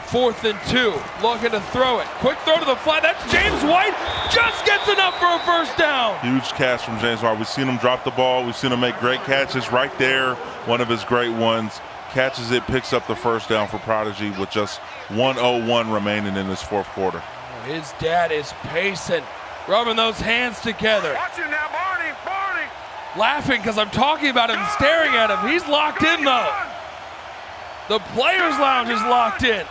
4th and 2, looking to throw it. Quick throw to the flat. That's James White. Just gets enough for a first down. Huge catch from James White. We've seen him drop the ball. We've seen him make great catches right there. One of his great ones. Catches it, picks up the first down for Prodigy with just 1:01 remaining in this fourth quarter. His dad is pacing, rubbing those hands together. Watch him now, Barney. Laughing because I'm talking about him, staring at him. He's locked in, though. The Players Lounge is locked in.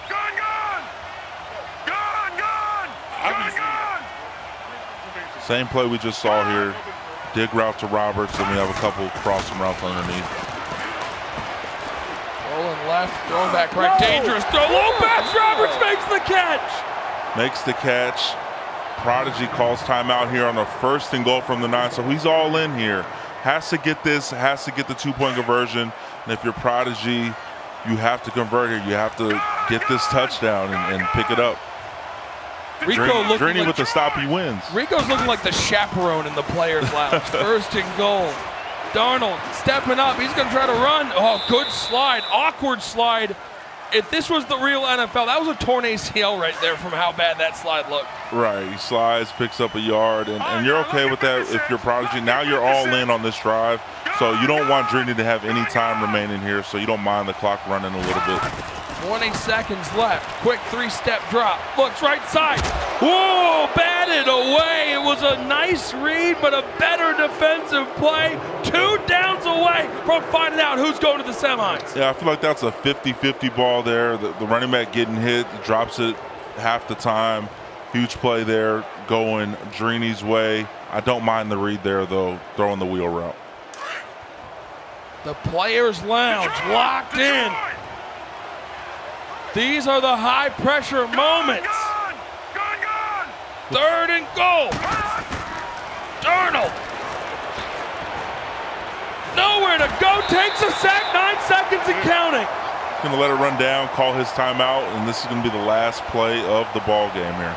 Same play we just saw here. Dig route to Roberts, and we have a couple crossing routes underneath. Rolling left, throwing back right, dangerous throw. Low pass, Roberts makes the catch. Makes the catch. Prodigy calls timeout here on a 1st and goal from the 9, so he's all in here. Has to get this, has to get the 2-point conversion, and if you're Prodigy, you have to convert here. You have to get this touchdown and pick it up. Drini with the stop, he wins. Rico's looking like the chaperone in the Players Lounge. 1st and goal. Darnold stepping up. He's going to try to run. Oh, good slide. Awkward slide. If this was the real NFL, that was a torn ACL right there from how bad that slide looked. Right, he slides, picks up a yard, and you're okay with that if you're Prodigy. Now you're all in on this drive, so you don't want Drini to have any time remaining here, so you don't mind the clock running a little bit. 20 seconds left. Quick 3-step drop. Looks right side. Whoa, batted away. It was a nice read, but a better defensive play. 2 downs away from finding out who's going to the semis. Yeah, I feel like that's a 50-50 ball there. The running back getting hit, drops it half the time. Huge play there going Drini's way. I don't mind the read there, though, throwing the wheel route. The Players Lounge locked in. These are the high-pressure moments. 3rd and goal. Darnold. Nowhere to go. Takes a sack. 9 seconds and counting. Going to let it run down, call his timeout, and this is going to be the last play of the ball game here.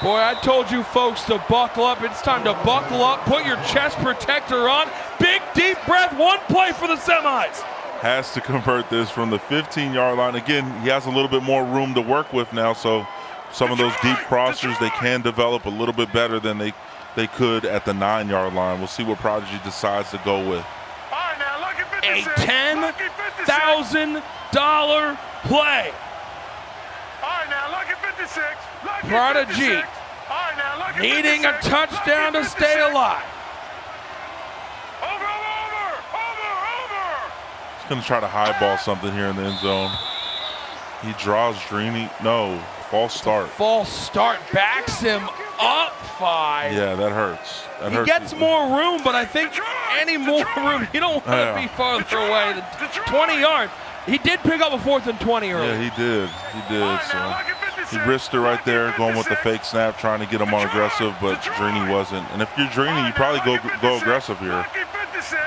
Boy, I told you folks to buckle up. It's time to buckle up. Put your chest protector on. Big, deep breath. 1 play for the semis. Has to convert this from the 15-yard line. Again, he has a little bit more room to work with now, so some of those deep crossers, they can develop a little bit better than they could at the 9-yard line. We'll see what Prodigy decides to go with. A $10,000 play. Prodigy needing a touchdown to stay alive. He's going to try to highball something here in the end zone. He draws Drini. No, false start. False start backs him up 5. Yeah, that hurts. He gets more room, but I think any more room, you don't want to be farther away than 20 yards. He did pick up a 4th and 20 early. Yeah, he did. He did. So he risked it right there, going with the fake snap, trying to get him on aggressive, but Drini wasn't. And if you're Drini, you probably go aggressive here.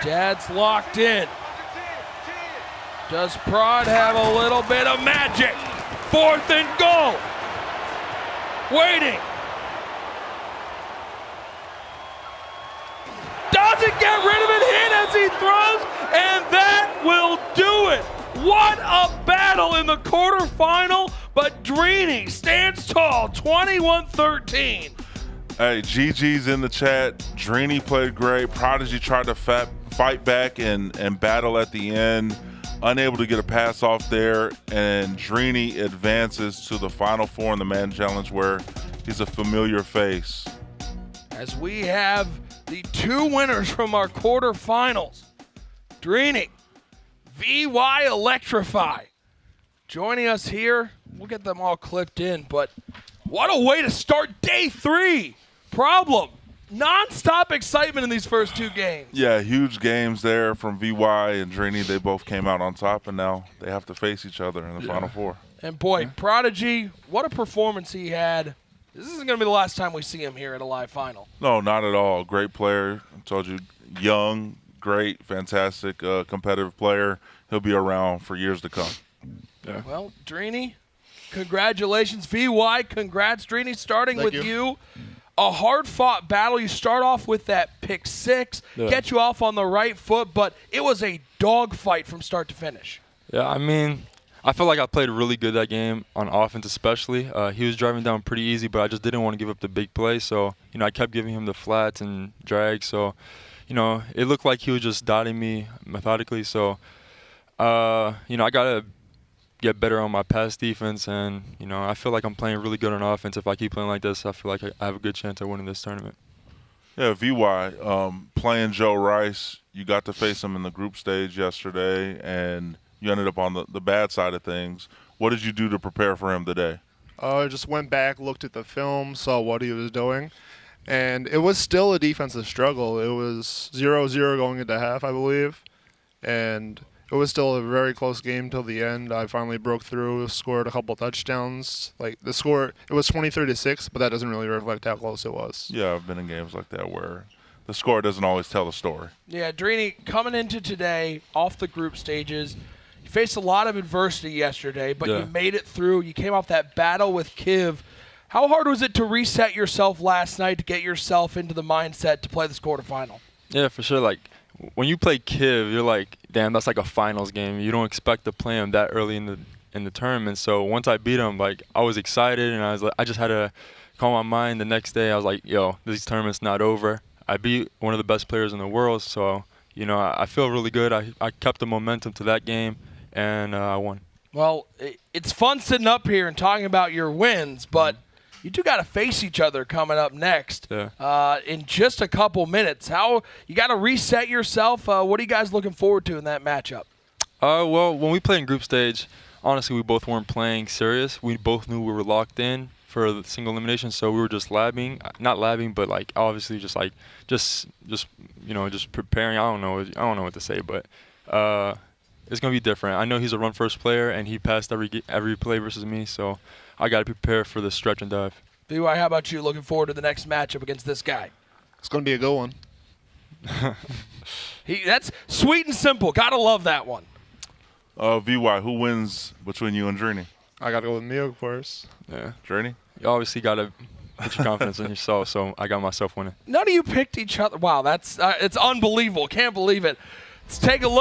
Dad's locked in. Does Prod have a little bit of magic? 4th and goal. Waiting. Doesn't get rid of it, hit as he throws, and that will do it. What a battle in the quarterfinal, but Drini stands tall, 21-13. Hey, GG's in the chat. Drini played great. Prodigy tried to fight back and battle at the end. Unable to get a pass off there, and Drini advances to the Final Four in the Madden Challenge where he's a familiar face. As we have the 2 winners from our quarterfinals, Drini, VY Electrify, joining us here. We'll get them all clipped in, but what a way to start day 3. Problem. Non-stop excitement in these first 2 games. Yeah, huge games there from VY and Drini. They both came out on top, and now they have to face each other in the Final Four. And boy, Prodigy, what a performance he had. This isn't going to be the last time we see him here at a live final. No, not at all. Great player. I told you, young, great, fantastic, competitive player. He'll be around for years to come. Yeah. Well, Drini, congratulations. VY, congrats. Drini, starting with you. A hard-fought battle. You start off with that pick 6, get you off on the right foot, but it was a dogfight from start to finish. Yeah, I mean, I felt like I played really good that game on offense, especially. He was driving down pretty easy, but I just didn't want to give up the big play. So, I kept giving him the flats and drags. So, it looked like he was just dotting me methodically. So, I got to get better on my pass defense. And, I feel like I'm playing really good on offense. If I keep playing like this, I feel like I have a good chance of winning this tournament. Yeah, VY, playing Joe Rice, you got to face him in the group stage yesterday, and you ended up on the bad side of things. What did you do to prepare for him today? I just went back, looked at the film, saw what he was doing, and it was still a defensive struggle. It was 0-0 going into half, I believe, and it was still a very close game till the end. I finally broke through, scored a couple touchdowns. Like the score, it was 23-6, but that doesn't really reflect how close it was. Yeah, I've been in games like that where the score doesn't always tell the story. Yeah, Drini, coming into today off the group stages, you faced a lot of adversity yesterday, but you made it through. You came off that battle with Kiv. How hard was it to reset yourself last night to get yourself into the mindset to play this quarterfinal? Yeah, for sure. Like, when you play Kiv, you're like, damn, that's like a finals game. You don't expect to play him that early in the tournament. So once I beat him, like, I was excited, and I just had to calm my mind. The next day, I was like, yo, this tournament's not over. I beat one of the best players in the world, so I feel really good. I kept the momentum to that game, and I won. Well, it's fun sitting up here and talking about your wins, but you two got to face each other coming up next in just a couple minutes. How you got to reset yourself? What are you guys looking forward to in that matchup? Well, when we played in group stage, honestly, we both weren't playing serious. We both knew we were locked in for the single elimination, so we were just not labbing, but like obviously just preparing. I don't know what to say, but it's gonna be different. I know he's a run first player, and he passed every play versus me, so I got to prepare for the stretch and dive. BY, how about you? Looking forward to the next matchup against this guy? It's going to be a good one. That's sweet and simple. Gotta love that one. VY, who wins between you and Drini? I got to go with me, of course. Yeah. Drini? You obviously got to put your confidence in yourself, so I got myself winning. None of you picked each other. Wow, that's it's unbelievable. Can't believe it. Let's take a look.